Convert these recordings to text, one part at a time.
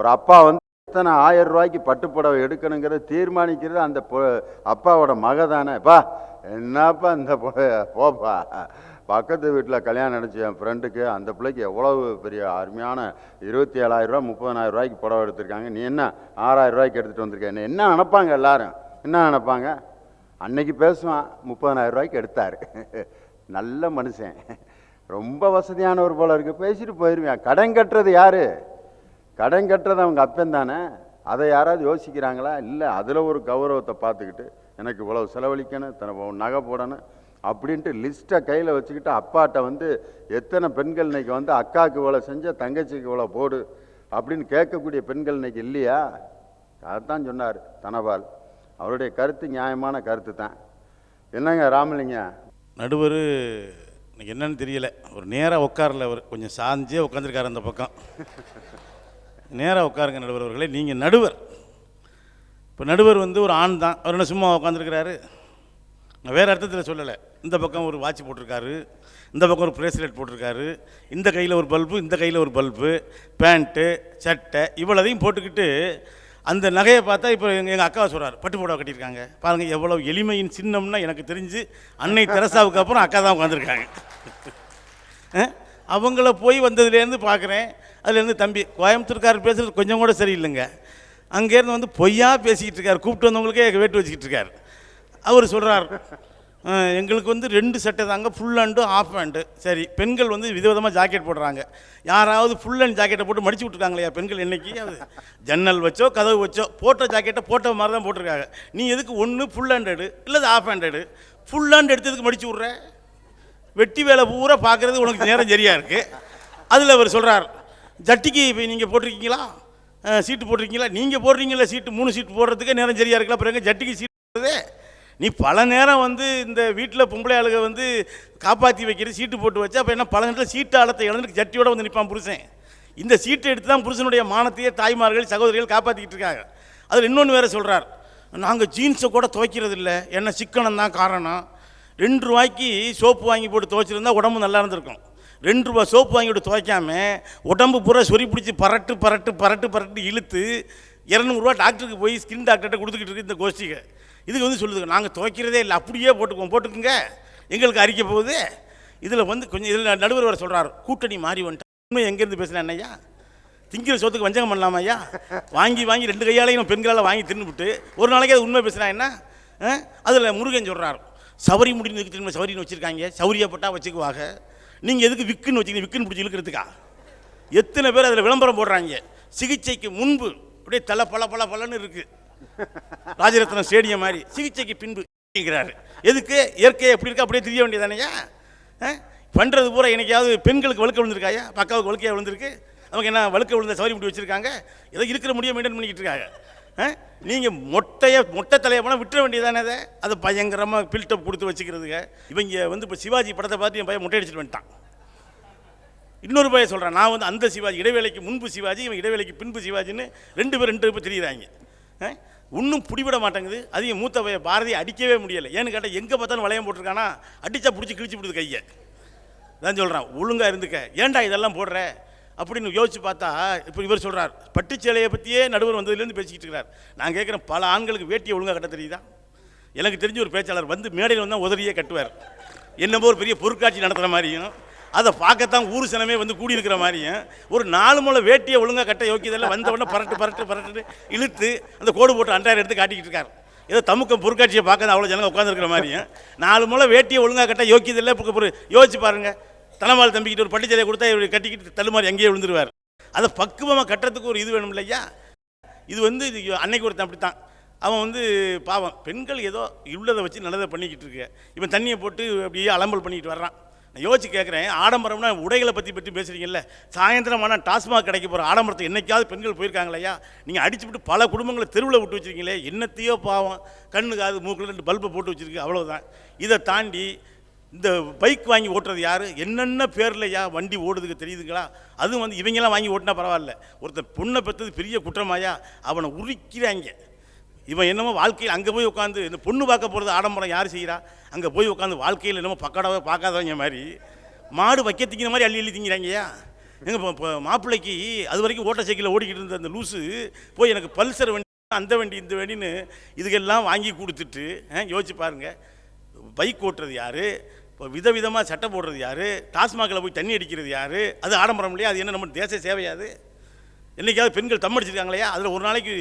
ஒரு அப்பா வந்து எத்தனை 1000 ரூபாய்க்கு பட்டுப்புடவை எடுக்கணுங்கிறத தீர்மானிக்கிறது அந்த அப்பாவோட மக தானேப்பா. என்னப்பா இந்த போப்பா, பக்கத்து வீட்டில் கல்யாணம் நினச்சி என் ஃப்ரெண்டுக்கு அந்த பிள்ளைக்கு எவ்வளவு பெரிய அருமையான 27,000 ரூபா 30,000 ரூபாய்க்கு புடவை எடுத்திருக்காங்க, நீ என்ன 6,000 ரூபாய்க்கு எடுத்துகிட்டு வந்திருக்க, என்ன நினைப்பாங்க எல்லாரும்? என்ன நினைப்பாங்க? அன்னைக்கு பேசுவான் 30,000 ரூபாய்க்கு எடுத்தார். நல்ல மனுஷன், ரொம்ப வசதியானவர் போல இருக்கு, பேசிட்டு போயிடுவேன். கடன் கட்டுறது யாரு? கடன் கட்டுறது அவங்க அப்பன் தானே. அதை யாராவது யோசிக்கிறாங்களா? இல்லை. அதில் ஒரு கௌரவத்தை பார்த்துக்கிட்டு எனக்கு இவ்வளவு செலவழிக்கணும், இத்தனை நகை போடணும் அப்படின்ட்டு லிஸ்ட்டை கையில் வச்சுக்கிட்டு அப்பாட்ட வந்து எத்தனை பெண்கள் இன்னைக்கு வந்து அக்காவுக்கு இவ்வளோ செஞ்ச, தங்கச்சிக்கு இவ்வளோ போடு அப்படின்னு கேட்கக்கூடிய பெண்கள் இன்னைக்கு இல்லையா? அதைத்தான் சொன்னார் தனபால். அவருடைய கருத்து நியாயமான கருத்து தான். என்னங்க ராமலிங்க நடுவர் எனக்கு என்னன்னு தெரியல, ஒரு நேராக உட்காரல, அவர் கொஞ்சம் சாஞ்சே உட்காந்துருக்காரு அந்த பக்கம். நேராக உட்காருங்க நடுவர் அவர்களே. நீங்கள் நடுவர், இப்போ நடுவர் வந்து ஒரு ஆண் தான், அவர் என்ன சும்மா உட்காந்துருக்கிறாரு? நான் வேறு அர்த்தத்தில் சொல்லலை. இந்த பக்கம் ஒரு வாட்ச் போட்டிருக்காரு, இந்த பக்கம் ஒரு ப்ரேஸ்லெட் போட்டிருக்காரு, இந்த கையில் ஒரு பல்பு, இந்த கையில் ஒரு பல்பு, பேண்ட்டு சட்டை இவ்வளோதையும் போட்டுக்கிட்டு அந்த நகையை பார்த்தா இப்போ எங்கள் அக்காவை சொல்கிறார், பட்டு புடவை கட்டியிருக்காங்க பாருங்கள். எவ்வளோ எளிமையின் சின்னம்னா எனக்கு தெரிஞ்சு அன்னை தெரசாவுக்கு அப்புறம் அக்கா தான் உட்காந்துருக்காங்க. அவங்கள போய் வந்ததுலேருந்து பார்க்குறேன், அதுலேருந்து தம்பி கோயம்புத்தூர்காரர் பேசுகிறது கொஞ்சம் கூட சரியில்லைங்க. அங்கேருந்து வந்து பொய்யா பேசிக்கிட்டு இருக்கார், கூப்பிட்டு வந்தவங்களுக்கே வேட்டு வச்சுக்கிட்டு இருக்கார். அவர் சொல்கிறார், எங்களுக்கு வந்து 2 சட்டை தாங்க, ஃபுல் ஹேண்டு ஆஃப் ஹேண்டு. சரி, பெண்கள் வந்து விதவிதமாக ஜாக்கெட் போடுறாங்க, யாராவது ஃபுல் ஹேண்ட் ஜாக்கெட்டை போட்டு மடிச்சு விட்ருக்காங்களே பெண்கள் என்னைக்கு? அது ஜன்னல் வச்சோ கதவு வச்சோ போட்ட ஜாக்கெட்டை போட்ட மாதிரி தான் போட்டிருக்காங்க. நீ எதுக்கு ஒன்று ஃபுல் ஹேண்டடு இல்லை ஆஃப் ஹேண்டடு? ஃபுல் ஹேண்ட் எடுத்ததுக்கு மடிச்சு விட்ற, வெட்டி வேலை பூரா பார்க்குறது உனக்கு நேரம் சரியாக இருக்குது. அதில் அவர் சொல்கிறார், ஜட்டிக்கு இப்போ நீங்கள் போட்டிருக்கீங்களா, சீட்டு போட்டிருக்கீங்களா? நீங்கள் போடுறீங்களா சீட்டு, 3 சீட்டு போடுறதுக்கே நேரம் சரியாக இருக்கலாம், அப்புறம் எங்கே ஜட்டிக்கு சீட்டு போடுறதே? நீ பல நேரம் வந்து இந்த வீட்டில் பொம்பளை ஆளுக வந்து காப்பாற்றி வைக்கிறது, சீட்டு போட்டு வச்சா அப்போ என்ன பல நேரத்தில் சீட்டு ஆழத்தை இழந்துட்டு ஜட்டியோடு வந்து நிற்பான் புருஷன். இந்த சீட்டை எடுத்து தான் புருஷனுடைய மானத்தையே தாய்மார்கள் சகோதரிகள் காப்பாற்றிக்கிட்டு இருக்காங்க. அதில் இன்னொன்று வேறு சொல்கிறார், நாங்கள் ஜீன்ஸை கூட துவைக்கிறது இல்லை, என்ன சிக்கனம் தான் காரணம். 2 ரூபாய்க்கு சோப்பு வாங்கி போட்டு துவைச்சிருந்தா உடம்பு நல்லா இருந்திருக்கும். 2 ரூபா சோப்பு வாங்கி போட்டு துவைக்காமல் உடம்பு பூரா சொறி பிடிச்சி பரட்டு பரட்டு பரட்டு பரட்டு இழுத்து 200 ரூபா டாக்டருக்கு போய் ஸ்கின் டாக்டர்கிட்ட கொடுத்துக்கிட்டு இருக்கு இந்த கோஷ்டிகை. இதுக்கு வந்து சொல்லுதுங்க, நாங்கள் துவைக்கிறதே இல்லை, அப்படியே போட்டுக்குங்க, எங்களுக்கு அறிக்கை போகுது. இதில் வந்து கொஞ்சம் இதில் நடுவர் வர சொல்கிறார், கூட்டணி மாறி வந்துட்டா. உண்மை எங்கேருந்து பேசுகிறேன் ஐயா? திங்கிற சோத்துக்கு வஞ்சகம் பண்ணலாமா ஐயா? வாங்கி 2 கையாலையும் பெண்களால் வாங்கி தின்னுபிட்டு ஒரு நாளைக்கு அது உண்மை பேசுகிறேன் என்ன? அதில் முருகன் சொல்கிறார், சவரி முடின்னு திரும்ப சவரின்னு வச்சுருக்காங்க, சௌரியப்பட்டா வச்சுக்குவாங்க, நீங்கள் எதுக்கு விக்குன்னு வச்சுக்கீங்க, விக்குன்னு பிடிச்சி இழுக்கிறதுக்கா? எத்தனை பேர் அதில் விளம்பரம் போடுறாங்க, சிகிச்சைக்கு முன்பு அப்படியே தலை பல பல பலன்னு இருக்குது, ராஜரத்னம் ஸ்டேடியம் மாதிரி, சிகிச்சைக்கு பின்பு கேட்குறாரு. எதுக்கு? இயற்கையை எப்படி இருக்கா அப்படியே தெரிய வேண்டியதானையா? பண்ணுறது பூரா எனக்காவது பெண்களுக்கு வழுக்க விழுந்திருக்காயா, பக்காவுக்கு வழுக்கையாக விழுந்திருக்கு, அவங்க என்ன வழுக்க விழுந்த சவரி முடி வச்சுருக்காங்க, ஏதோ இருக்கிற முடியை மெயின்டைன் பண்ணிக்கிட்டு இருக்காங்க. நீங்கள் மொட்டை தலையை போனால் விட்டுற வேண்டியதானே? அதை பயங்கரமாக பில்டப் கொடுத்து வச்சுக்கிறதுங்க. இவங்க வந்து இப்போ சிவாஜி படத்தை பார்த்து என் பையன் மொட்டை அடிச்சுட்டு வந்துட்டான். இன்னொரு பையன் சொல்கிறேன், நான் வந்து அந்த சிவாஜி, இடைவேளைக்கு முன்பு சிவாஜி, இவன் இடைவேளைக்கு பின்பு சிவாஜின்னு 2 பேர் தெரியுறாங்க. இன்னும் பிடிபட மாட்டேங்குது. அதிகம் மூத்த பையன் பாரதியை அடிக்கவே முடியலை. ஏன்னு கேட்டால் எங்கே பார்த்தாலும் வளையம் போட்டிருக்கானா, அடித்தா பிடிச்சி கிழிச்சு விடுது கையை. தான் சொல்கிறான், ஒழுங்காக இருந்துக்க, ஏன்டா இதெல்லாம் போடுற அப்படின்னு யோசிச்சு பார்த்தா, இப்போ இவர் சொல்கிறார், பட்டுச்சேலையை பற்றியே நடுவர் வந்ததுலேருந்து பேசிக்கிட்டு இருக்கிறார். நான் கேட்குறேன், பல ஆண்களுக்கு வேட்டியை ஒழுங்காக கட்ட தெரியுதா? எனக்கு தெரிஞ்ச ஒரு பேச்சாளர் வந்து மேடையில் வந்தால் உதறியே கட்டுவார், என்னமோ ஒரு பெரிய பொருட்காட்சி நடத்துகிற மாதிரியும், அதை பார்க்கத்தான் ஊர் சனமே வந்து கூடியிருக்கிற மாதிரியும், ஒரு 4 முளை வேட்டியை ஒழுங்காக கட்ட யோக்கியதில்லை, வந்த உடனே பரட்டு பரட்டு பரட்டு இழுத்து அந்த கோடு போட்டு அண்டாயிரம் எடுத்து காட்டிக்கிட்டு இருக்கார். ஏதோ தமுக்கம் பொருட்காட்சியை பார்க்க அவ்வளோ ஜனங்க உட்காந்துருக்கிற மாதிரியும், 4 முளை வேட்டியை ஒழுங்காக கட்ட யோக்கியதில்லை. யோசிச்சு பாருங்கள், தனமால் தம்பிக்கிட்டு ஒரு பட்டுச்சேலையை கொடுத்தா இவர் கட்டிக்கிட்டு தள்ளுமாரி அங்கேயே விழுந்துருவார். அதை பக்குவமாக கட்டுறதுக்கு ஒரு இது வேணும் இல்லையா? இது வந்து அன்னைக்கு ஒருத்தன் அப்படித்தான், அவன் வந்து பாவம், பெண்கள் ஏதோ உள்ளதை வச்சு நல்லதை பண்ணிக்கிட்டு இருக்க, இவன் தண்ணியை போட்டு அப்படியே அலம்பல் பண்ணிக்கிட்டு வர்றான். நான் யோசிச்சு கேட்குறேன், ஆடம்பரம்னா உடைகளை பற்றி பேசுகிறீங்கல்ல, சாயந்தரமான டாஸ்மாக் கிடைக்க போகிற ஆடம்பரத்தை என்னைக்காவது பெண்கள் போயிருக்காங்களையா? நீங்கள் அடிச்சுவிட்டு பல குடும்பங்களை தெருவில் விட்டு வச்சுருக்கீங்களே, என்னத்தையோ பாவம், கண்ணு காது மூக்கில் 2 பல்பை போட்டு வச்சுருக்கு, அவ்வளோதான். இதை தாண்டி இந்த பைக் வாங்கி ஓட்டுறது யார், என்னென்ன பேர்லையா வண்டி ஓடுறதுக்கு தெரியுதுங்களா? அதுவும் வந்து இவங்கெல்லாம் வாங்கி ஓட்டினா பரவாயில்ல, ஒருத்தர் பொண்ணை பெற்றது பெரிய குற்றமாயா? அவனை உரிக்கிறாங்க. இவன் என்னமோ வாழ்க்கையில் அங்கே போய் உட்காந்து இந்த பொண்ணு பார்க்க போகிறது ஆடம்பரம் யார் செய்கிறா? அங்கே போய் உட்காந்து வாழ்க்கையில் என்னமோ பக்கடாவே பார்க்காதவங்க மாதிரி மாடு வைக்க திங்கிற மாதிரி அள்ளி திங்கிறாங்கய்யா. எங்க இப்போ மாப்பிள்ளைக்கு அது வரைக்கும் ஓட்ட சைக்கிளில் ஓடிக்கிட்டு இருந்த அந்த லூஸு போய் எனக்கு பல்சர் வண்டி, அந்த வண்டி, இந்த வண்டின்னு இதுக்கெல்லாம் வாங்கி கொடுத்துட்டு யோசிச்சு பாருங்கள். பைக் ஓட்டுறது யார், இப்போ விதவிதமாக சட்டை போடுறது யார், டாஸ்மாகில் போய் தண்ணி அடிக்கிறது யார், அது ஆடம்பரம் இல்லையா? அது என்ன நம்ம தேச சேவையாது? என்றைக்காவது பெண்கள் தம் அடிச்சிருக்காங்களையா? அதில் ஒரு நாளைக்கு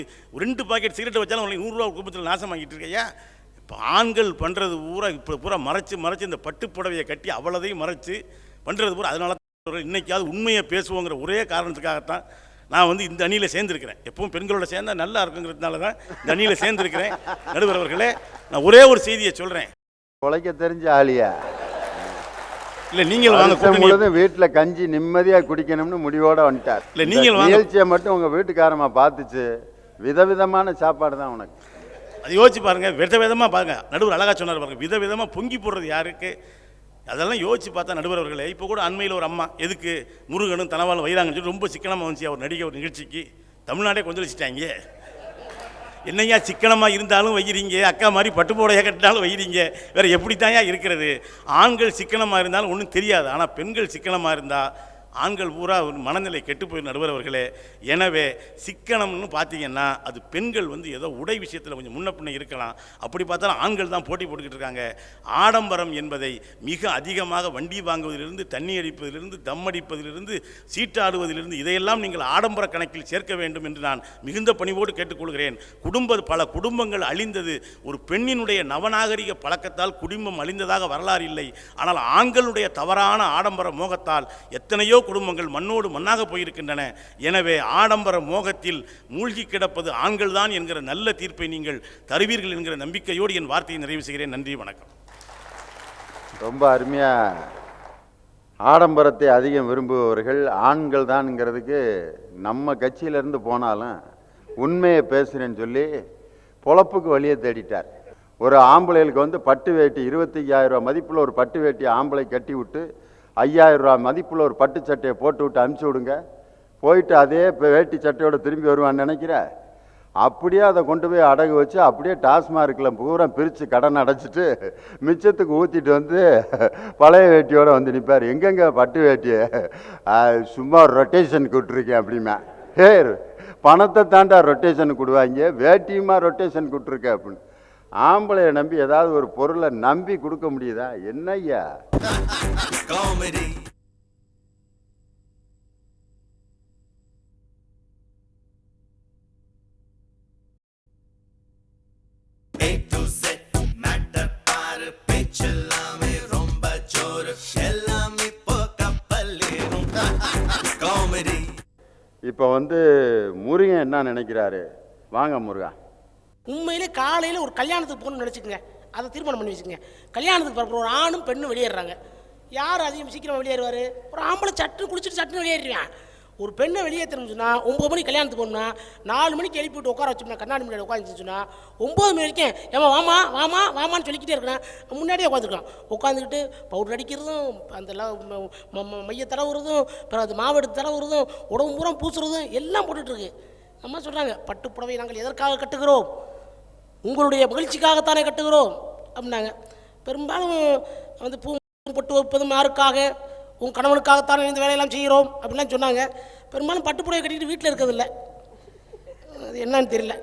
2 பாக்கெட் சிகரெட் வச்சாலும் உங்களுக்கு 100 ரூபா குடும்பத்தில் நாசம் வாங்கிட்டு இருக்கையா? இப்போ ஆண்கள் பண்ணுறது பூரா இப்போ பூரா மறைச்சு இந்த பட்டு புடவையை கட்டி அவ்வளோதையும் மறைச்சு பண்ணுறது பூரா. அதனால தான் இன்னைக்காவது உண்மையை பேசுவோங்கிற ஒரே காரணத்துக்காகத்தான் நான் வந்து இந்த அணியில் சேர்ந்துருக்கிறேன். எப்பவும் பெண்களோட சேர்ந்தால் நல்லா இருக்குங்கிறதுனால தான் இந்த அணியில் சேர்ந்துருக்கிறேன். நடுவர் அவர்களே, நான் ஒரே ஒரு செய்தியை சொல்கிறேன். உழைக்க தெரிஞ்ச ஆளியா இல்லை, நீங்கள் வாங்க வீட்டில் கஞ்சி நிம்மதியாக குடிக்கணும்னு முடிவோட வந்துட்டார். இல்லை, நீங்கள் நிகழ்ச்சியை மட்டும் உங்கள் வீட்டுக்காரமாக பார்த்துச்சு. விதவிதமான சாப்பாடு தான் உனக்கு. அது யோசிச்சு பாருங்க, விதவிதமாக பாருங்க. நடுவர் அழகா சொன்னார் பாருங்க, விதவிதமாக பொங்கி போடுறது யாருக்கு? அதெல்லாம் யோசிச்சு பார்த்தா நடுவர் அவர்களே, இப்போ கூட அண்மையில் ஒரு அம்மா எதுக்கு முருகனும் தனவாலும் வைராங்கன்னு சொல்லி ரொம்ப சிக்கனமாக வந்துச்சு அவர் நடிகை ஒரு நிகழ்ச்சிக்கு. தமிழ்நாடே கொஞ்சம் வச்சுட்டாங்க. என்னையா சிக்கனமாக இருந்தாலும் வைக்கிறீங்க, அக்கா மாதிரி பட்டு போடையாக கட்டினாலும் வைக்கிறீங்க, வேறு எப்படித்தாயா இருக்கிறது? ஆண்கள் சிக்கனமாக இருந்தாலும் ஒன்றும் தெரியாது, ஆனால் பெண்கள் சிக்கனமாக இருந்தால் ஆண்கள் பூரா ஒரு மனநிலை கெட்டு போய் நடுவர் அவர்களே. எனவே சிக்கனம்னு பார்த்தீங்கன்னா அது பெண்கள் வந்து ஏதோ உடை விஷயத்தில் கொஞ்சம் முன்ன பின்ன இருக்கலாம். அப்படி பார்த்தாலும் ஆண்கள் தான் போட்டி போட்டுக்கிட்டு இருக்காங்க. ஆடம்பரம் என்பதை மிக அதிகமாக வண்டி வாங்குவதிலிருந்து, தண்ணி அடிப்பதிலிருந்து, தம் அடிப்பதிலிருந்து, சீட்டாடுவதிலிருந்து இதையெல்லாம் நீங்கள் ஆடம்பர கணக்கில் சேர்க்க வேண்டும் என்று நான் மிகுந்த பணிவோடு கேட்டுக்கொள்கிறேன். பல குடும்பங்கள் அழிந்தது ஒரு பெண்ணினுடைய நவநாகரிக பழக்கத்தால் குடும்பம் அழிந்ததாக வரலாறு இல்லை. ஆனால் ஆண்களுடைய தவறான ஆடம்பர மோகத்தால் எத்தனையோ குடும்பங்கள் மண்ணோடு மண்ணாக போயிருக்கின்றன. எனவே ஆடம்பர மோகத்தில் மூழ்கி கிடப்பது ஆண்கள் தான் என்கிற நல்ல தீர்ப்பை நீங்கள் தருவீர்கள் என்கிற நம்பிக்கையோடு என் வார்த்தையை நிறைவு செய்கிறேன். நன்றி, வணக்கம். ரொம்ப அருமையா ஆடம்பரத்தை அதிகம் விரும்புபவர்கள் ஆண்கள் தான்ங்கிறதுக்கு நம்ம கட்சியிலேருந்து போனாலும் உண்மையை பேசுகிறேன்னு சொல்லி பொழப்புக்கு வழியை தேடிட்டார். ஒரு ஆம்பளைகளுக்கு வந்து பட்டு வேட்டி 25,000 ரூபா மதிப்பில் ஒரு பட்டு வேட்டி ஆம்பளை கட்டி விட்டு 5,000 ரூபா மதிப்பில் ஒரு பட்டு சட்டையை போட்டு விட்டு அனுப்பிச்சி விடுங்க, போயிட்டு அதே வேட்டி சட்டையோடு திரும்பி வருவான்னு நினைக்கிற. அப்படியே அதை கொண்டு போய் அடகு வச்சு அப்படியே டாஸ்மார்க்கில் பூரா பிரித்து கடன் அடைச்சிட்டு மிச்சத்துக்கு ஊற்றிட்டு வந்து பழைய வேட்டியோடு வந்து நிற்பார். எங்கெங்க பட்டு வேட்டியை சும்மா ரொட்டேஷனுக்கு விட்டுருக்கேன் அப்படிமா. ஹே, பணத்தை தாண்டா ரொட்டேஷனுக்கு விடுவாங்க, வேட்டியுமா ரொட்டேஷனுக்கு விட்டுருக்க அப்படின்னு. ஆம்பளையை நம்பி ஏதாவது ஒரு பொருளை நம்பி கொடுக்க முடியுதா? என்னய்யா காமெடி. இப்போ வந்து முருகன் என்ன நினைக்கிறாரு? வாங்க முருகா. உண்மையிலே காலையில் ஒரு கல்யாணத்துக்கு போகணும்னு நினச்சிக்கோங்க, அதை தீர்மானம் பண்ணி வச்சுக்கோங்க. கல்யாணத்துக்கு பிறகு ஒரு ஆணும் பெண்ணும் வெளியேறாங்க. யார் அதிகம் சீக்கிரமாக வெளியேறுவார்? ஒரு ஆம்பளை சட்டு குளிச்சுட்டு சட்டுன்னு வெளியேறுவேன். ஒரு பெண்ணை வெளியேற்றணும்னு சொன்னால் 9 மணிக்கு கல்யாணத்துக்கு போகணும்னா 4 மணிக்கு எழுப்பி விட்டு உட்கார வச்சோம்னா கண்ணாடி முன்னாடி உட்காந்துச்சுன்னா 9 மணி வரைக்கும் ஏமா வாமா வாமா வாமான்னு சொல்லிக்கிட்டே இருக்கிறேன். முன்னாடியே உட்காந்துருக்கான். உட்காந்துக்கிட்டு பவுடர் அடிக்கிறதும், அந்த மைய தடவுறதும், அப்புறம் அது மாவெடுத்து தடவுறதும், உடம்பு பூரா பூசுறதும் எல்லாம் போட்டுட்ருக்கு. அம்மா சொல்கிறாங்க, பட்டு புடவை நாங்கள் எதற்காக கட்டுகிறோம்? உங்களுடைய மகிழ்ச்சிக்காகத்தானே கட்டுகிறோம் அப்படின்னாங்க. பெரும்பாலும் வந்து பூ பொட்டு வைப்பதும் யாருக்காக? உன் கணவனுக்காகத்தானே இந்த வேலையெல்லாம் செய்கிறோம் அப்படின்லாம் சொன்னாங்க. பெரும்பாலும் பட்டுப்புடவை கட்டிக்கிட்டு வீட்டில் இருக்கிறதில்ல. அது என்னன்னு தெரியல,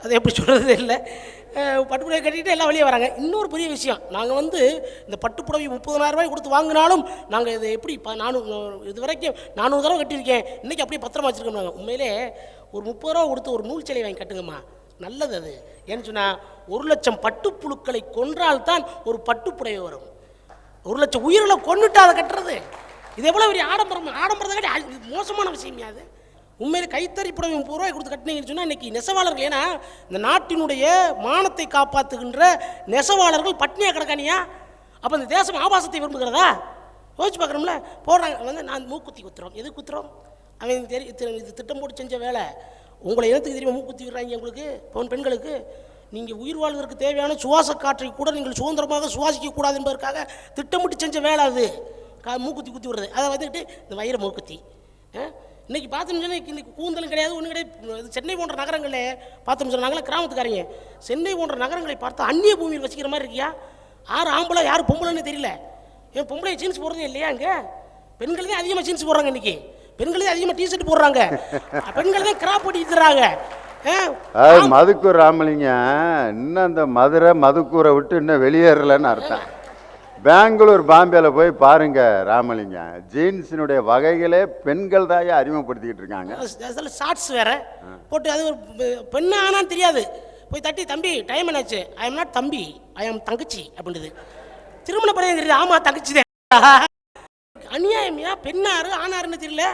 அது எப்படி சொல்கிறது தெரியல. பட்டுப்புடவை கட்டிக்கிட்டு எல்லாம் வெளியே வராங்க. இன்னொரு பெரிய விஷயம், நாங்கள் வந்து இந்த பட்டுப்புடவை 30,000 ரூபாய் கொடுத்து வாங்கினாலும் நாங்கள் இதை எப்படி இது வரைக்கும் 400 தடவை கட்டியிருக்கேன், இன்றைக்கி அப்படியே பத்திரமா வச்சுருக்கோம். உண்மையிலே ஒரு 30 ரூபா கொடுத்து ஒரு நூல் சேலை வாங்கி கட்டுங்கம்மா, நல்லது. அது ஏன்னு சொன்னால் 1,00,000 பட்டுப்புழுக்களை கொன்றால்தான் ஒரு பட்டுப்புடவை வரும். 1,00,000 உயிரில் கொண்டுட்டு அதை கட்டுறது இது எவ்வளோ பெரிய ஆடம்பரம். ஆடம்பரத்தை கட்டி மோசமான விஷயமே அது. உண்மையிலே கைத்தறி புடவை 30 ரூபாய் கொடுத்து கட்டினீங்கன்னு சொன்னால் இன்றைக்கி நெசவாளர்கள், ஏன்னா இந்த நாட்டினுடைய மானத்தை காப்பாற்றுகின்ற நெசவாளர்கள் பட்னியாக கிடக்கானியா? அப்போ இந்த தேசம் ஆபாசத்தை விரும்புகிறதா? யோசிச்சு பார்க்குறோம்ல. போடுறாங்க வந்து நான் மூக்குத்தி குத்துறோம். எது குத்துறோம்? அவன் இது திட்டம் போட்டு செஞ்ச வேலை. உங்களை இனத்துக்கு தெரியுமா மூக்குத்தி விடுறாங்க உங்களுக்கு, பெண்களுக்கு? நீங்கள் உயிர் வாழ்வதற்கு தேவையான சுவாச காற்றை கூட நீங்கள் சுதந்திரமாக சுவாசிக்கக்கூடாது என்பதற்காக திட்டமிட்டு செஞ்ச வேலை அது. மூக்குத்தி குத்தி விடுறது. அதை வந்துக்கிட்டு இந்த வயிறு மூக்குத்தி. இன்றைக்கி பார்த்தோம்னு சொன்னால் இன்றைக்கி கூந்தலும் கிடையாது, ஒன்றும் கிடையாது. சென்னை போன்ற நகரங்களில் பார்த்தோம்னு சொன்னாங்களே, கிராமத்துக்காரங்க சென்னை போன்ற நகரங்களை பார்த்தா அந்நிய பூமியில் வச்சுக்கிற மாதிரி இருக்கியா? யார் ஆம்பளை யார் பொம்பளைன்னு தெரியல. ஏன் பொம்பளை ஜீன்ஸ் போடுறதே இல்லையா? அங்கே பெண்கள் தான் அதிகமாக ஜீன்ஸ் போடுறாங்க இன்னைக்கு, பெண்கள் தான் அதிகமாக டிஷர்ட் போடுறாங்க, பெண்கள் தான் கிராப் போட்டுக்கிறாங்க. மதுக்கூர் ராமலிங்க இன்னும் அந்த மதுரை மதுக்கூரை விட்டு இன்னும் வெளியேறலன்னு அர்த்தம். பெங்களூர் பாம்பேல போய் பாருங்க ராமலிங்க, ஜீன்ஸினுடைய வகைகளே பெண்கள் தான் அறிமுகப்படுத்திக்கிட்டு இருக்காங்க. ஷார்ட்ஸ் வேற போட்டு, அது ஒரு பெண்ணா ஆனான்னு தெரியாது, போய் தட்டி தம்பி டைம் என்னாச்சு, ஐ எம் நாட் தம்பி ஐ எம் தங்கச்சி அப்படின்றது. திருமண படம் தெரியுது, ஆமா தங்கச்சி தான். அநியாயமையா பெண்ணாரு ஆனாருன்னு தெரியல.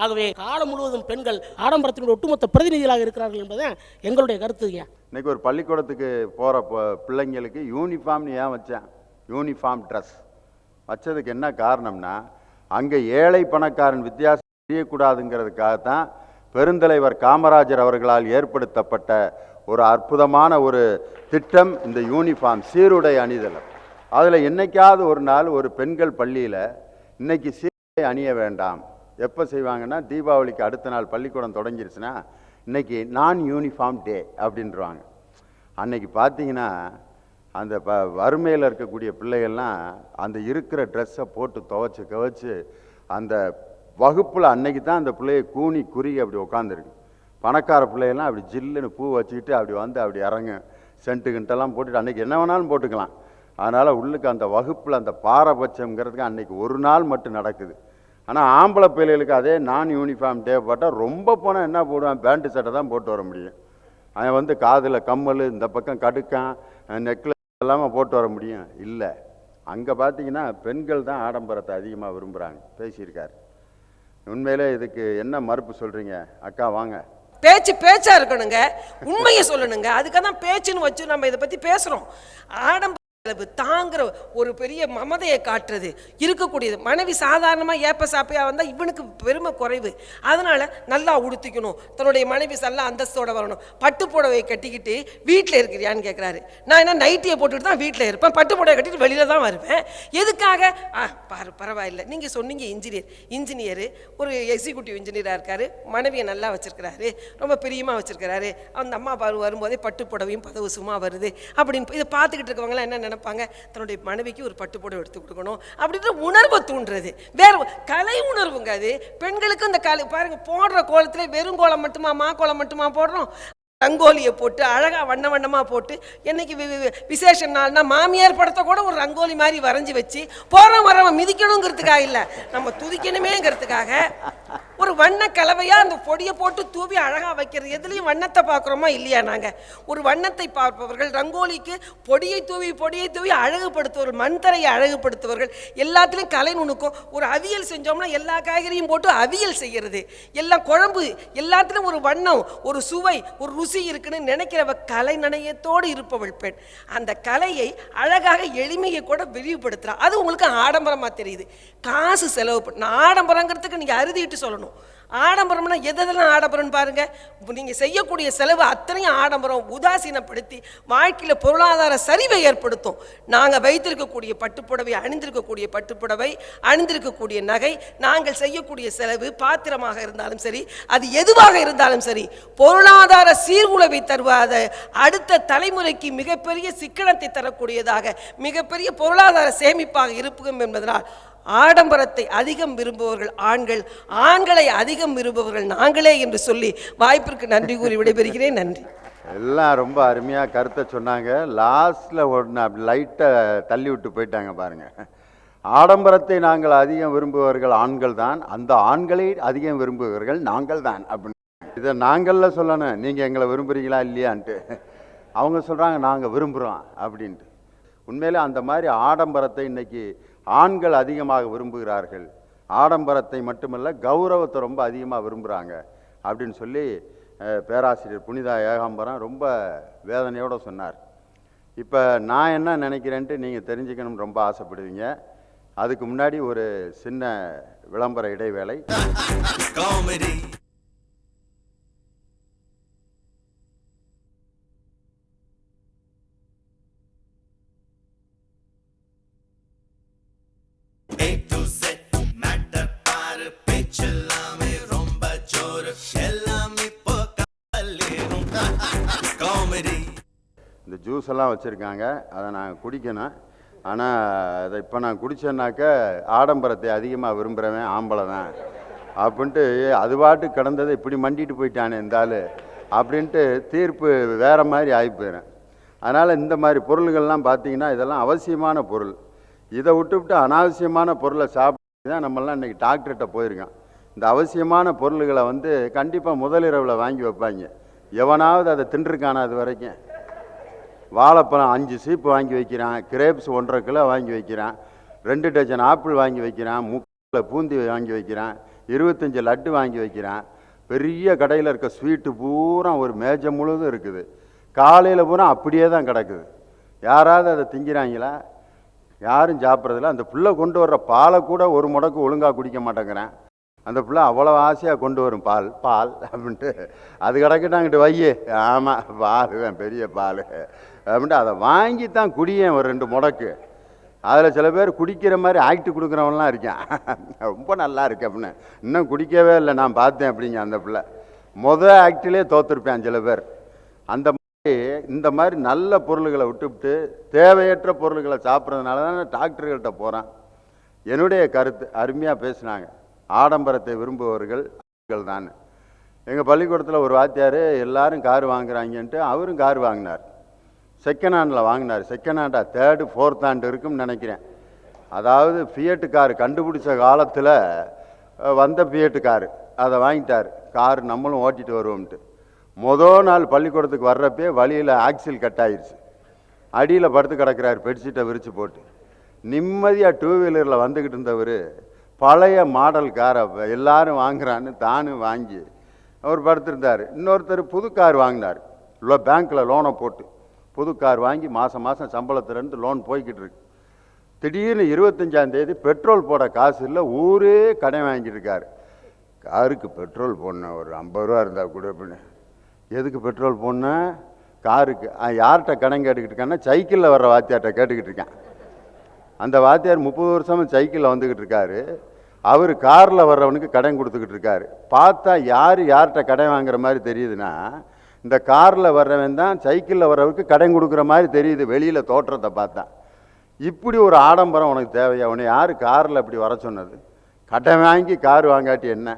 ஆகவே காலம் முழுவதும் பெண்கள் ஆடம்பரத்தினுடைய ஒட்டுமொத்த பிரதிநிதிகளாக இருக்கிறார்கள் என்பதை எங்களுடைய கருத்துங்க. இன்னைக்கு ஒரு பள்ளிக்கூடத்துக்கு போகிற பிள்ளைங்களுக்கு யூனிஃபார்ம்னு ஏன் வச்சேன், யூனிஃபார்ம் ட்ரெஸ் வச்சதுக்கு என்ன காரணம்னா, அங்கே ஏழை பணக்காரன் வித்தியாசம் தெரியக்கூடாதுங்கிறதுக்காகத்தான் பெருந்தலைவர் காமராஜர் அவர்களால் ஏற்படுத்தப்பட்ட ஒரு அற்புதமான ஒரு திட்டம் இந்த யூனிஃபார்ம் சீருடை அணிதல். அதில் என்னைக்காவது ஒரு நாள் ஒரு பெண்கள் பள்ளியில் இன்னைக்கு சீருடை அணிய வேண்டாம், எப்போ செய்வாங்கன்னா தீபாவளிக்கு அடுத்த நாள் பள்ளிக்கூடம் தொடங்கிருச்சுன்னா இன்னைக்கு நான் யூனிஃபார்ம் டே அப்படின்றாங்க. அன்னைக்கு பார்த்தீங்கன்னா அந்த வறுமையில் இருக்கக்கூடிய பிள்ளைகள்லாம் அந்த இருக்கிற ட்ரெஸ்ஸை போட்டு துவைச்சு அந்த வகுப்பில் அன்னைக்கு தான் அந்த பிள்ளையை கூனி குறுகி அப்படி உட்காந்துருக்கு. பணக்கார பிள்ளைகள்லாம் அப்படி ஜில்லுன்னு பூ வச்சுக்கிட்டு அப்படி வந்து அப்படி இறங்க சென்ட்டு கிண்டெல்லாம் போட்டுட்டு அன்னைக்கு என்ன வேணாலும் போட்டுக்கலாம். அதனால் உள்ளுக்கு அந்த வகுப்பில் அந்த பாரபட்சங்கிறதுக்கு அன்னைக்கு ஒரு நாள் மட்டும் நடக்குது. ஆனால் ஆம்பளை பிள்ளைகளுக்கு அதே நான் யூனிஃபார்ம் தேவைப்பட்டால் ரொம்ப போனால் என்ன போடுவான், பேண்ட்டு சட்டை தான் போட்டு வர முடியும். அவன் வந்து காதில் கம்மல், இந்த பக்கம் கடுக்கான், நெக்லஸ் எல்லாமே போட்டு வர முடியும் இல்லை. அங்கே பார்த்தீங்கன்னா பெண்கள் தான் ஆடம்பரத்தை அதிகமாக விரும்புகிறாங்க பேசியிருக்காரு. உண்மையிலே இதுக்கு என்ன மறுப்பு சொல்கிறீங்க அக்கா? வாங்க. பேச்சா இருக்கணுங்க, உண்மையை சொல்லணுங்க. அதுக்காக தான் பேச்சுன்னு வச்சு நம்ம இதை பற்றி பேசுகிறோம். ஆடம்பர தாங்கிற ஒரு பெரிய மமதையை காட்டுறது இருக்கக்கூடியது. மனைவி சாதாரணமாக ஏப்ப சாப்பையா வந்தால் இவனுக்கு பெருமை குறைவு, அதனால நல்லா உடுத்திக்கணும், தன்னுடைய மனைவி நல்ல அந்தஸ்தோட வரணும். பட்டு புடவை கட்டிக்கிட்டு வீட்டில் இருக்கிறியான்னு கேட்குறாரு. நான் என்ன நைட்டியை போட்டுட்டு தான் வீட்டில் இருப்பேன், பட்டு புடவை கட்டிட்டு வெளியில தான் வருவேன். எதுக்காக? பரவாயில்லை, நீங்கள் சொன்னீங்க இன்ஜினியர் ஒரு எக்ஸிக்யூட்டிவ் இன்ஜினியராக இருக்காரு, மனைவியை நல்லா வச்சிருக்கிறாரு, ரொம்ப பிரியமாக வச்சிருக்கிறாரு. அந்த அம்மா வரும்போதே பட்டு புடவையும் பதவசுமா வருது அப்படின்னு இதை பார்த்துக்கிட்டு இருக்கவங்களாம் என்ன நினைப்பாங்க, தன்னுடைய மனைவிக்கு ஒரு பட்டுப்புடவை எடுத்து கொடுக்கணும் அப்படின்ற உணர்வை தூண்டுறது. வேற கலை உணர்வுங்க அது. பெண்களுக்கு இந்த கலை பாருங்க, போடுற கோலத்துல வெறும் கோலம் மட்டுமா, மா கோலம் மட்டுமா போடுறோம், ரங்கோலியை போட்டு அழகா வண்ண வண்ணமா போட்டு, என்னைக்கு விசேஷ நாள்னா மாமியார் படத்தை கூட ஒரு ரங்கோலி மாதிரி வரைஞ்சி வச்சு போறோம் வரவன் மிதிக்கணுங்கிறதுக்காக இல்லை, நம்ம துதிக்கணுமேங்கிறதுக்காக ஒரு வண்ண கலவையா அந்த பொடியை போட்டு தூவி அழகா வைக்கிறது. எதுலையும் வண்ணத்தை பார்க்குறோமா இல்லையா? நாங்க ஒரு வண்ணத்தை பார்ப்பவர்கள், ரங்கோலிக்கு பொடியை தூவி அழகுபடுத்துவர்கள், மண் தரையை அழகுபடுத்துவர்கள், எல்லாத்துலேயும் கலை நுணுக்கும். ஒரு அவியல் செஞ்சோம்னா எல்லா காய்கறியும் போட்டு அவியல் செய்யறது, எல்லாம் குழம்பு, எல்லாத்துலேயும் ஒரு வண்ணம், ஒரு சுவை, ஒரு ருசி இருக்குன்னு நினைக்கிறவ கலை நனையத்தோடு இருப்பவள் பெண். அந்த கலையை அழகாக எளிமையை கூட விரிவுபடுத்துறா. அது உங்களுக்கு ஆடம்பரமா தெரியுது. காசு செலவு பண்ண ஆடம்பரங்கிறதுக்கு நீங்க அறுதிட்டு சொல்லணும். ஆடம்பரம்னா எதெல்லாம் ஆடம்பரம் பாருங்க. நீங்க செய்யக்கூடிய செலவு அத்தனையும் ஆடம்பரம் உதாசீனப்படுத்தி வாழ்க்கையில பொருளாதார சரிவை ஏற்படுத்தும். நாங்க வைத்திருக்கக்கூடிய பட்டுப்புடவை, அணிந்திருக்கக்கூடிய பட்டுப்புடவை, அணிந்திருக்கக்கூடிய நகை, நாங்கள் செய்யக்கூடிய செலவு, பாத்திரமாக இருந்தாலும் சரி, அது எதுவாக இருந்தாலும் சரி, பொருளாதார சீர்குலைவை தருவாத அடுத்த தலைமுறைக்கு மிகப்பெரிய சிக்கனத்தை தரக்கூடியதாக, மிகப்பெரிய பொருளாதார சேமிப்பாக இருக்கும் என்பதனால் ஆடம்பரத்தை அதிகம் விரும்புபவர்கள் ஆண்கள், ஆண்களை அதிகம் விரும்புபவர்கள் நாங்களே என்று சொல்லி வாய்ப்பிற்கு நன்றி கூறி விடைபெறுகிறேன். நன்றி. எல்லாம் ரொம்ப அருமையாக கருத்தை சொன்னாங்க. லாஸ்ட்டில் ஒன்று அப்படி லைட்டை தள்ளி விட்டு போயிட்டாங்க பாருங்க. ஆடம்பரத்தை நாங்கள் அதிகம் விரும்புபவர்கள் ஆண்கள் தான், அந்த ஆண்களை அதிகம் விரும்புபவர்கள் நாங்கள் தான் அப்படின்னு. இதை நாங்கள்ல சொல்லணும், நீங்கள் எங்களை விரும்புகிறீங்களா இல்லையான்ட்டு. அவங்க சொல்கிறாங்க நாங்கள் விரும்புகிறோம் அப்படின்ட்டு. உண்மையிலே அந்த மாதிரி ஆடம்பரத்தை இன்னைக்கு ஆண்கள் அதிகமாக விரும்புகிறார்கள். ஆடம்பரத்தை மட்டுமல்ல, கௌரவத்தை ரொம்ப அதிகமாக விரும்புகிறாங்க அப்படின்னு சொல்லி பேராசிரியர் புனிதா ஏகாம்பரம் ரொம்ப வேதனையோடு சொன்னார். இப்போ நான் என்ன நினைக்கிறேன்ட்டு நீங்கள் தெரிஞ்சுக்கணும்னு ரொம்ப ஆசைப்படுவீங்க. அதுக்கு முன்னாடி ஒரு சின்ன விளம்பர இடைவேளை. இந்த ஜூஸ் எல்லாம் வச்சுருக்காங்க, அதை நாங்கள் குடிக்கணும். ஆனால் அதை இப்போ நான் குடித்தேன்னாக்க ஆடம்பரத்தை அதிகமாக விரும்புகிறவன் ஆம்பளை தான் அப்படின்ட்டு அது பாட்டு கிடந்ததை இப்படி மண்டிட்டு போயிட்டானே இந்த ஆள் அப்படின்ட்டு தீர்ப்பு வேறு மாதிரி ஆகி போயிடும். அதனால் இந்த மாதிரி பொருள்கள்லாம் பார்த்திங்கன்னா இதெல்லாம் அவசியமான பொருள். இதை விட்டு அனாவசியமான பொருளை சாப்பிட்டு தான் நம்மளாம் இன்றைக்கி டாக்டர்கிட்ட போயிருக்கோம். இந்த அவசியமான பொருள்களை வந்து கண்டிப்பாக முதலிரவில் வாங்கி வைப்பாங்க. எவனாவது அதை தின்றுருக்கானா அது வரைக்கும்? வாழைப்பழம் 5 சீப்பு வாங்கி வைக்கிறான், கிரேப்ஸ் 1.5 கிலோ வாங்கி வைக்கிறான், 2 டஜன் ஆப்பிள் வாங்கி வைக்கிறான், 3 பூந்தி வாங்கி வைக்கிறான், 25 லட்டு வாங்கி வைக்கிறான். பெரிய கடையில் இருக்க ஸ்வீட்டு பூரா ஒரு மேஜை முழுதும் இருக்குது. காலையில் பூரா அப்படியே தான் கிடக்குது. யாராவது அதை திங்கிறாங்களா? யாரும் சாப்பிட்றதில்ல. அந்த பிள்ளை கொண்டு வர்ற பாலை கூட ஒரு முடக்கு ஒழுங்காக குடிக்க மாட்டேங்கிறேன். அந்த பிள்ளை அவ்வளோ ஆசையாக கொண்டு வரும் பால் பால் அப்படின்ட்டு அது கிடக்கிட்டாங்கிட்டு வையே. ஆமாம், பால் தான் பெரிய பால் அப்படின்ட்டு அதை வாங்கி தான் குடியேன் ஒரு 2 முடக்கு. அதில் சில பேர் குடிக்கிற மாதிரி ஆக்ட் கொடுக்குறவன்லாம் இருக்கான். ரொம்ப நல்லா இருக்கு அப்படின்னு. இன்னும் குடிக்கவே இல்லை, நான் பார்த்தேன் அப்படிங்க. அந்த பிள்ளை ஆக்டிலே தோற்றுருப்பேன் சில பேர். அந்த மாதிரி இந்த மாதிரி நல்ல பொருள்களை விட்டுவிட்டு தேவையற்ற பொருள்களை சாப்பிட்றதுனால தான் டாக்டர்கள்ட்ட போகிறான். என்னுடைய கருத்து அருமையாக பேசினாங்க. ஆடம்பரத்தை விரும்புபவர்கள் தான். எங்கள் பள்ளிக்கூடத்தில் ஒரு வாத்தியார் எல்லாரும் கார் வாங்குறாங்கன்ட்டு அவரும் கார் வாங்கினார். செகண்ட் ஹேண்டில் வாங்கினார். செகண்ட் ஹேண்டா 3rd 4th ஹேண்ட் இருக்குன்னு நினைக்கிறேன். அதாவது ஃபியட்டு கார் கண்டுபிடிச்ச காலத்தில் வந்த ஃபியட்டு காரு அதை வாங்கிட்டார். கார் நம்மளும் ஓட்டிகிட்டு வருவோம்ட்டு. நாள் பள்ளிக்கூடத்துக்கு வர்றப்பே வழியில் ஆக்சில் கட் ஆயிடுச்சு. அடியில் படுத்து கிடக்கிறார் பெட்ஷீட்டை விரித்து போட்டு. நிம்மதியாக 2 வீலரில் வந்துக்கிட்டு இருந்தவர் பழைய மாடல் காரை எல்லாரும் வாங்குறான்னு தானும் வாங்கி அவர் படுத்திருந்தார். இன்னொருத்தர் புது கார் வாங்கினார். பேங்க்கில் லோனை போட்டு புது கார் வாங்கி மாதம் சம்பளத்துலேருந்து லோன் போய்கிட்டு இருக்கு. திடீர்னு 25ஆம் தேதி பெட்ரோல் போட காசு இல்லை, ஊரே கடன் வாங்கிட்டு இருக்காரு. காருக்கு பெட்ரோல் போடணும், ஒரு 50 ரூபா இருந்தால் கூட அப்படின்னு. எதுக்கு பெட்ரோல் போடணும்? காருக்கு. யார்கிட்ட கடன் கேட்டுக்கிட்டு இருக்கான்னா சைக்கிளில் வர்ற வாத்தியார்கிட்ட கேட்டுக்கிட்டு இருக்கேன். அந்த வாத்தியார் 30 வருஷமாக சைக்கிளில் வந்துக்கிட்டு இருக்காரு. அவர் காரில் வர்றவனுக்கு கடன் கொடுத்துக்கிட்டு இருக்காரு. பார்த்தா யார்கிட்ட கடன் வாங்குற மாதிரி தெரியுதுன்னா இந்த காரில் வர்றவன் தான் சைக்கிளில் வர்றவருக்கு கடன் கொடுக்குற மாதிரி தெரியுது வெளியில் தோற்றத்தை பார்த்தா. இப்படி ஒரு ஆடம்பரம் உனக்கு தேவையா? உன்னை யார் காரில் இப்படி வர சொன்னது? கடன் வாங்கி கார் வாங்காட்டி என்ன?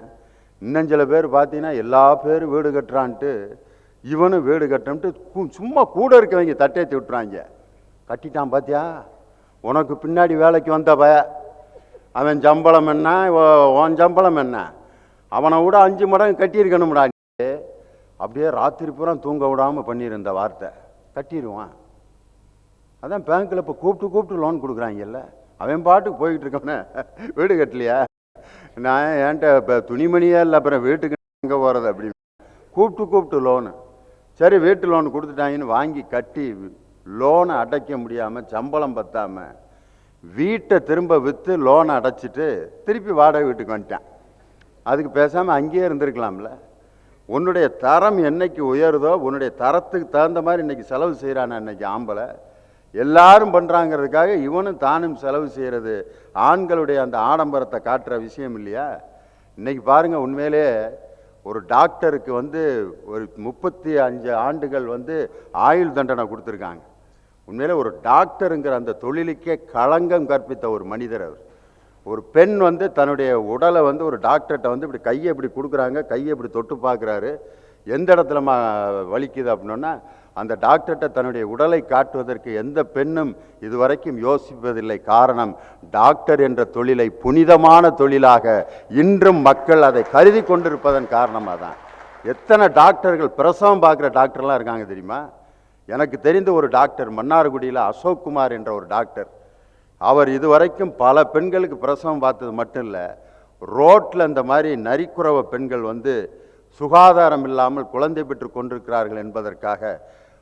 இன்னும் சில பேர் பார்த்தீங்கன்னா எல்லா பேரும் வீடு கட்டுறான்ட்டு இவனும் வீடு கட்டுறன்ட்டு சும்மா கூட இருக்கவங்க தட்டேற்றி விட்டுறாங்க. கட்டிட்டான் பார்த்தியா, உனக்கு பின்னாடி வேலைக்கு வந்த அவன் சம்பளம் என்ன, உன் சம்பளம் என்ன? அவனை விட 5 மடங்கு கட்டியிருக்கணும்டா. அப்படியே ராத்திரி பூரா தூங்க விடாமல் பண்ணியிருந்த வார்த்தை கட்டிடுவான். அதான் பேங்க்கில் இப்போ கூப்பிட்டு லோன் கொடுக்குறாங்கல்ல. அவன் பாட்டுக்கு போய்கிட்டு இருக்கவனே வீடு கட்டலையா? நான் ஏன்ட்ட இப்போ துணிமணியே இல்லை, அப்புறம் வீட்டுக்கு எங்கே போகிறது அப்படி கூப்பிட்டு லோனு. சரி, வீட்டு லோன் கொடுத்துட்டாங்கன்னு வாங்கி கட்டி லோனை அடைக்க முடியாமல் சம்பளம் பத்தாமல் வீட்டை திரும்ப விற்று லோனை அடைச்சிட்டு திருப்பி வாடகை வீட்டுக்கு வந்துட்டான். அதுக்கு பேசாமல் அங்கேயே இருந்திருக்கலாம்ல. உன்னுடைய தரம் என்னைக்கு உயருதோ உன்னுடைய தரத்துக்கு தகுந்த மாதிரி இன்றைக்கி செலவு செய்கிறான். இன்றைக்கி ஆம்பளை எல்லாரும் பண்ணுறாங்கிறதுக்காக இவனும் தானும் செலவு செய்கிறது ஆண்களுடைய அந்த ஆடம்பரத்தை காட்டுற விஷயம் இல்லையா? இன்றைக்கி பாருங்கள், உண்மையிலே ஒரு டாக்டருக்கு வந்து ஒரு 35 ஆண்டுகள் வந்து ஆயுள் தண்டனை கொடுத்துருக்காங்க. உண்மையிலே ஒரு டாக்டருங்கிற அந்த தொழிலுக்கே களங்கம் கற்பித்த ஒரு மனிதர் அவர். ஒரு பெண் வந்து தன்னுடைய உடலை வந்து ஒரு டாக்டர்கிட்ட வந்து இப்படி கையை இப்படி கொடுக்குறாங்க, கையை இப்படி தொட்டு பார்க்குறாரு. எந்த இடத்துல வலிக்குது அப்படின்னா அந்த டாக்டர்கிட்ட தன்னுடைய உடலை காட்டுவதற்கு எந்த பெண்ணும் இதுவரைக்கும் யோசிப்பதில்லை. காரணம், டாக்டர் என்ற தொழிலை புனிதமான தொழிலாக இன்றும் மக்கள் அதை கருதி கொண்டிருப்பதன் காரணமாக தான். எத்தனை டாக்டர்கள் பிரசவம் பார்க்குற டாக்டர்லாம் இருக்காங்க தெரியுமா? எனக்கு தெரிந்த ஒரு டாக்டர் மன்னார்குடியில் அசோக் குமார் என்ற ஒரு டாக்டர். அவர் இதுவரைக்கும் பல பெண்களுக்கு பிரசவம் பார்த்தது மட்டும் இல்லை, ரோட்டில் இந்த மாதிரி நரிக்குறவ பெண்கள் வந்து சுகாதாரம் இல்லாமல் குழந்தை பெற்று கொண்டிருக்கிறார்கள் என்பதற்காக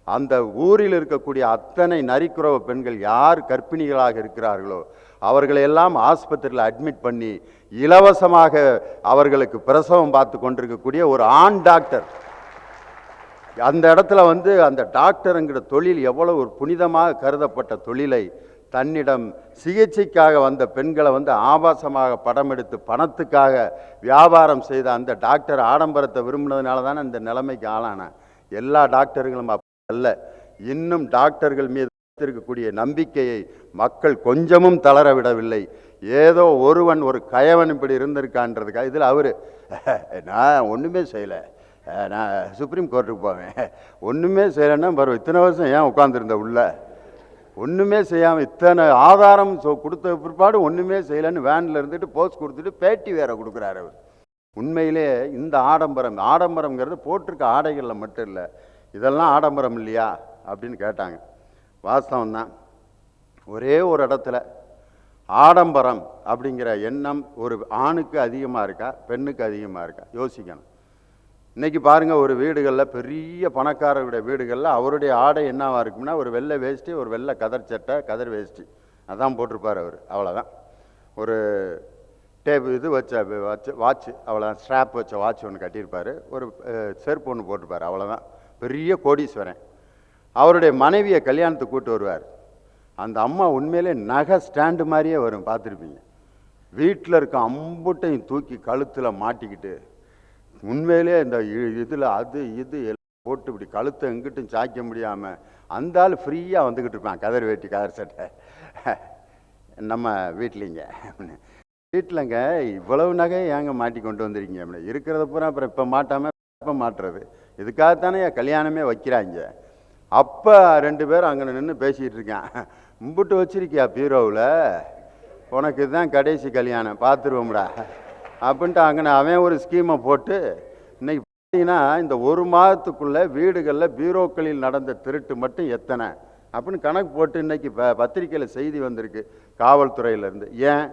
அந்த ஊரில் இருக்கக்கூடிய அத்தனை நரிக்குறவ பெண்கள் யார் கர்ப்பிணிகளாக இருக்கிறார்களோ அவர்களையெல்லாம் ஆஸ்பத்திரியில் அட்மிட் பண்ணி இலவசமாக அவர்களுக்கு பிரசவம் பார்த்து கொண்டிருக்கக்கூடிய ஒரு ஆண் டாக்டர். அந்த இடத்துல வந்து அந்த டாக்டருங்கிற தொழில் எவ்வளவு ஒரு புனிதமாக கருதப்பட்ட தொழிலை தன்னிடம் சிகிச்சைக்காக வந்த பெண்களை வந்து ஆபாசமாக படம் எடுத்து பணத்துக்காக வியாபாரம் செய்த அந்த டாக்டர் ஆடம்பரத்தை விரும்பினதுனால தானே இந்த நிலைமைக்கு ஆளான. எல்லா டாக்டர்களும் அல்ல, இன்னும் டாக்டர்கள் மீது இருக்கக்கூடிய நம்பிக்கையை மக்கள் கொஞ்சமும் தளர விடவில்லை. ஏதோ ஒருவன் ஒரு கயவன் இப்படி இருந்திருக்கான்றதுக்காக இதில் அவர் நான் ஒன்றுமே செய்யலை, நான் சுப்ரீம் கோர்ட்டுக்கு போவேன், ஒன்றுமே செய்யலைன்னா பரவாயில்ல, இத்தனை வருஷம் ஏன் உட்காந்துருந்த உள்ள ஒன்றுமே செய்யாமல் இத்தனை ஆதாரம் கொடுத்த பிற்பாடு ஒன்றுமே செய்யலைன்னு வேனில் இருந்துட்டு போஸ்ட் கொடுத்துட்டு பேட்டி வேற கொடுக்குறாரு அவர். உண்மையிலே இந்த ஆடம்பரம்ங்கிறது போட்டிருக்க ஆடைகளில் மட்டும் இல்லை, இதெல்லாம் ஆடம்பரம் இல்லையா அப்படின்னு கேட்டாங்க. வாஸ்தவம் தான். ஒரே ஒரு இடத்துல ஆடம்பரம் அப்படிங்கிற எண்ணம் ஒரு ஆணுக்கு அதிகமாக இருக்கா பெண்ணுக்கு அதிகமாக இருக்கா யோசிக்கணும். இன்றைக்கி பாருங்கள், ஒரு வீடுகளில் பெரிய பணக்காரருடைய வீடுகளில் அவருடைய ஆடை என்னவாக இருக்கும்னா ஒரு வெள்ளை வேஷ்டி, ஒரு வெள்ளை கதர் சட்டை, கதர் வேஷ்டி அதான் போட்டிருப்பார் அவர். அவ்வளோதான். ஒரு இது வச்ச வாட்ச், அவ்வளோதான். ஸ்ட்ராப் வச்ச வாட்ச் ஒன்று கட்டியிருப்பார், ஒரு செருப்பு ஒன்று போட்டிருப்பார், அவ்வளோதான். பெரிய கோடீஸ்வரன். அவருடைய மனைவியை கல்யாணத்துக்கு கூட்டு வருவார். அந்த அம்மா உண்மையிலே நகை ஸ்டாண்டு மாதிரியே வரும், பார்த்துருப்பீங்க. வீட்டில் இருக்க அம்புட்டையும் தூக்கி கழுத்தில் மாட்டிக்கிட்டு உண்மையிலே இந்த இதில் அது இது எல்லாம் போட்டு இப்படி கழுத்தை எங்கிட்டும் சாய்க்க முடியாமல் அந்த ஆள் ஃப்ரீயாக வந்துக்கிட்டு இருப்பான், கதர் வேட்டி கதர் சட்டை. நம்ம வீட்லிங்க வீட்டிலங்க இவ்வளவு நகை ஏங்க மாட்டி கொண்டு வந்துருக்கீங்க அப்படின்னு. இருக்கிறத பூரா அப்புறம் இப்போ மாட்டாமல் இப்போ மாட்டுறது, இதுக்காகத்தானே கல்யாணமே வைக்கிறாங்க. அப்போ 2 பேரும் அங்கே நின்று பேசிகிட்டு இருக்கேன். கும்பிட்டு வச்சிருக்கியா பீரோவில், உனக்கு இதுதான் கடைசி கல்யாணம், பார்த்துருவோம்டா அப்படின்ட்டு அங்கே அவன் ஒரு ஸ்கீமை போட்டு இன்னைக்கு பார்த்தீங்கன்னா இந்த 1 மாதத்துக்குள்ளே வீடுகளில் பீரோக்களில் நடந்த திருட்டு மட்டும் எத்தனை அப்படின்னு கணக்கு போட்டு இன்னைக்கு பத்திரிக்கையில் செய்தி வந்திருக்கு காவல்துறையிலேருந்து. ஏன்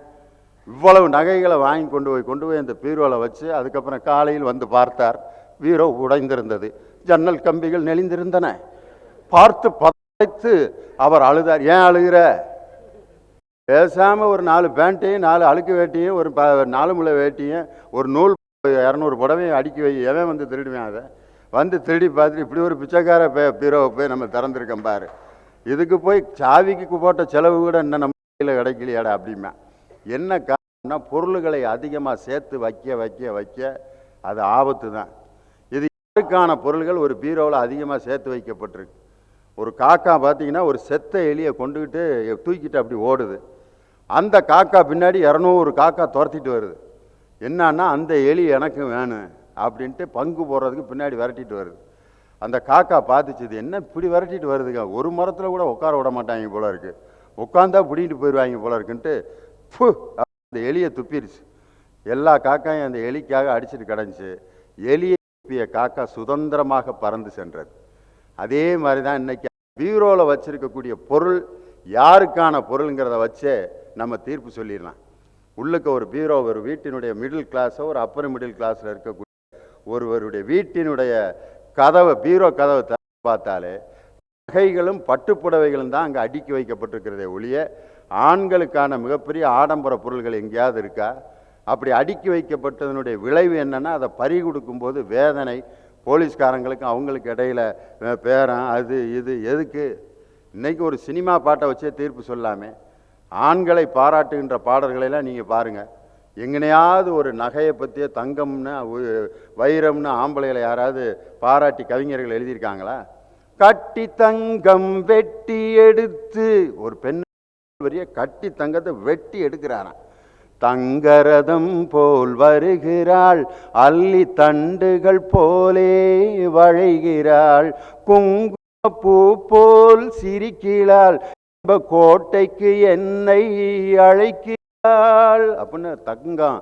இவ்வளவு நகைகளை வாங்கி கொண்டு போய் அந்த பீரோவில் வச்சு அதுக்கப்புறம் காலையில் வந்து பார்த்தார், பீரோ உடைந்திருந்தது, ஜன்னல் கம்பிகள் நெளிந்திருந்தன. பார்த்து பதைத்து அவர் அழுதார். ஏன் அழுகிற? பேசாமல் ஒரு 4 பேண்ட்டையும் 4 அழுக்கு வேட்டியும் ஒரு 4 முளை வேட்டியும் ஒரு நூல் 200 புடவையும் அடுக்கி வை, எவன் வந்து திருடுவேன்? அதை வந்து திருடி பார்த்துட்டு இப்படி ஒரு பிச்சைக்கார பீரோவை போய் நம்ம திறந்துருக்கோம் பாரு, இதுக்கு போய் சாவிக்கு போட்ட செலவு கூட இன்னும் நம்ம கையில் கிடைக்கலையாடா அப்படிமா. என்ன காரணம்னா பொருள்களை அதிகமாக சேர்த்து வைக்க அது ஆபத்து தான். இது யாருக்கான பொருள்கள் ஒரு பீரோவில் அதிகமாக சேர்த்து வைக்கப்பட்டிருக்கு. ஒரு காக்கா பார்த்தீங்கன்னா ஒரு செத்த எலியை கொண்டுக்கிட்டு தூக்கிட்டு அப்படி ஓடுது. அந்த காக்கா பின்னாடி 200 காக்கா துரத்திட்டு வருது. என்னன்னா அந்த எலி எனக்கு வேணும் அப்படின்ட்டு பங்கு போடுறதுக்கு பின்னாடி விரட்டிட்டு வருது. அந்த காக்கா பார்த்துச்சு, இது என்ன இப்படி விரட்டிட்டு வருதுங்க, ஒரு மரத்தில் கூட உட்கார விட மாட்டாங்க போல இருக்கு, உட்காந்தா பிடிக்கிட்டு போயிடுவாங்க போல இருக்குன்ட்டு அந்த எலியை துப்பிடுச்சு. எல்லா காக்காயும் அந்த எலிக்காக அடிச்சுட்டு கிடந்துச்சு. எலியை துப்பிய காக்கா சுதந்திரமாக பறந்து சென்றது. அதே மாதிரி தான் இன்னைக்கு பீரோவில் வச்சிருக்கக்கூடிய பொருள் யாருக்கான பொருளுங்கிறத வச்சே நம்ம தீர்ப்பு சொல்லிடலாம். உள்ளுக்க ஒரு பீரோ, ஒரு வீட்டினுடைய மிடில் கிளாஸோ ஒரு அப்பர் மிடில் கிளாஸில் இருக்கக்கூடிய ஒருவருடைய வீட்டினுடைய பீரோ கதவை பார்த்தாலே நகைகளும் பட்டுப்புடவைகளும் தான் அங்கே அடுக்கி வைக்கப்பட்டிருக்கிறதே ஒழிய ஆண்களுக்கான மிகப்பெரிய ஆடம்பர பொருள்கள் எங்கேயாவது இருக்கா? அப்படி அடுக்கி வைக்கப்பட்டதனுடைய விளைவு என்னன்னா, அதை பறி கொடுக்கும்போது வேதனை போலீஸ்காரங்களுக்கும் அவங்களுக்கு இடையில பேரம் அது இது எதுக்கு? இன்னைக்கு ஒரு சினிமா பாட்டை வச்சே தீர்ப்பு சொல்லாமே. ஆண்களை பாராட்டுகின்ற பாடல்களெல்லாம் நீங்கள் பாருங்கள், எங்கனையாவது ஒரு நகையை பற்றிய தங்கம்னு வைரம்னு ஆம்பளைகளை யாராவது பாராட்டி கவிஞர்கள் எழுதியிருக்காங்களா? கட்டி தங்கம் வெட்டி எடுத்து ஒரு பெண் வரிய கட்டி தங்கத்தை வெட்டி எடுக்கிறாராம். தங்கரதம் போல் வருகிறாள், அல்லி தண்டுகள் போலே வளைகிறாள், குங்குமப்பூ போல் சிரிக்கிறாள், கோட்டைக்கு என்னை அழைக்கிறாள் அப்படின்னு தங்கம்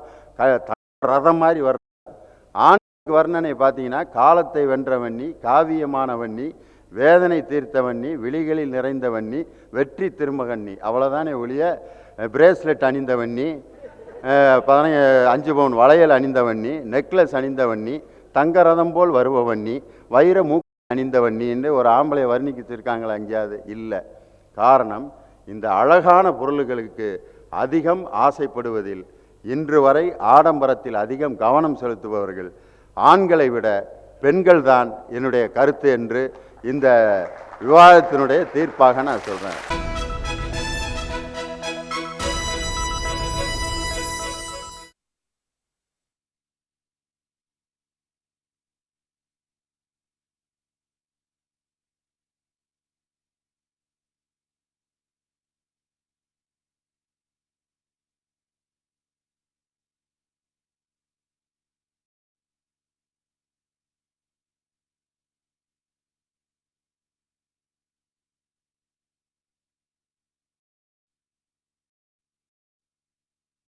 ரதம் மாதிரி வர்ற ஆணுக்கு வர்ணனை பார்த்தீங்கன்னா, காலத்தை வென்றவண்ணி, காவியமானவண்ணி, வேதனை தீர்த்தவண்ணி, விழிகளில் நிறைந்தவண்ணி, வெற்றி திருமகண்ணி, அவ்வளோதானே ஒழிய பிரேஸ்லெட் அணிந்தவண்ணி, 5 பவுன் வளையல் அணிந்தவண்ணி, நெக்லஸ் அணிந்தவண்ணி, தங்க ரதம் போல் வருபவண்ணி, வைர மூக்கு அணிந்தவண்ணி என்று ஒரு ஆம்பளை வர்ணிக்கிச்சிருக்காங்களா எங்கேயாவது? இல்லை. காரணம், இந்த அழகான பொருள்களுக்கு அதிகம் ஆசைப்படுவதில் இன்று வரை ஆடம்பரத்தில் அதிகம் கவனம் செலுத்துபவர்கள் ஆண்களை விட பெண்கள் தான் என்னுடைய கருத்து என்று இந்த விவாதத்தினுடைய தீர்ப்பாக நான் சொல்கிறேன்.